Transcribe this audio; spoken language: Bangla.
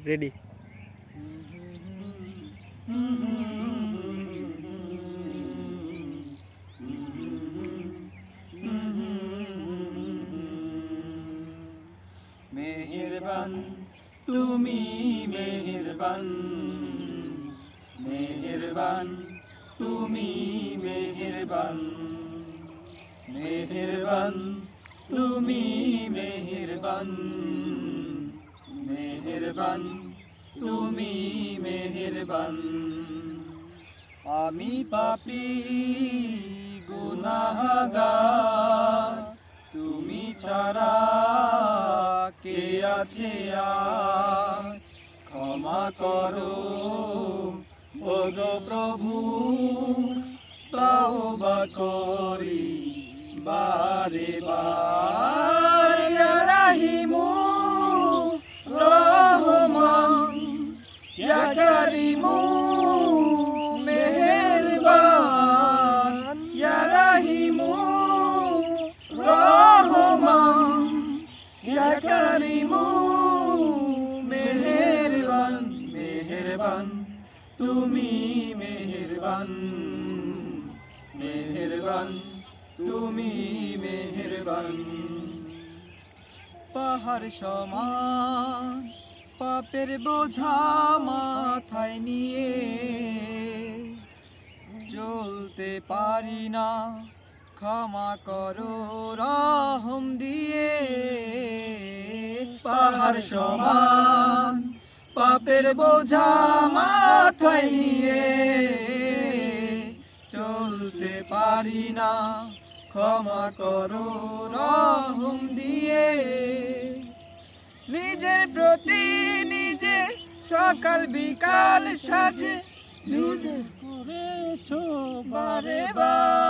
রেডি। মেহেরবান তুমি মেহেরবান, মেহেরবান তুমি মেহেরবান, মেহেরবান তুমি মেহেরবান, মেহেরবান তুমি মেহেরবান। আমি পাপী গুনাহগার, তুমি ছাড়া কে আছে আর? ক্ষমা করো ওগো প্রভু, তওবা করি বারে বার। ইয়া রাহিমু রহমান, ইয়া কারিমু মেহেরবান, ইয়া রাহিমু রহমান, ইয়া কারিমু মেহেরবান। মেহেরবান তুমি মেহেরবান, মেহেরবান তুমি মেহেরবান। পাহাড় সমান পাপের বোঝা মাথায় নিয়ে চলতে পারি না, ক্ষমা করো রহম দিয়ে। পাহাড় সমান পাপের বোঝা মাথায় নিয়ে চলতে পারি না, ক্ষমা করো রহম দিয়ে। নিজের প্রতি নিজে সকাল বিকাল সাজে যুদ্ধ করেছো বারে বার।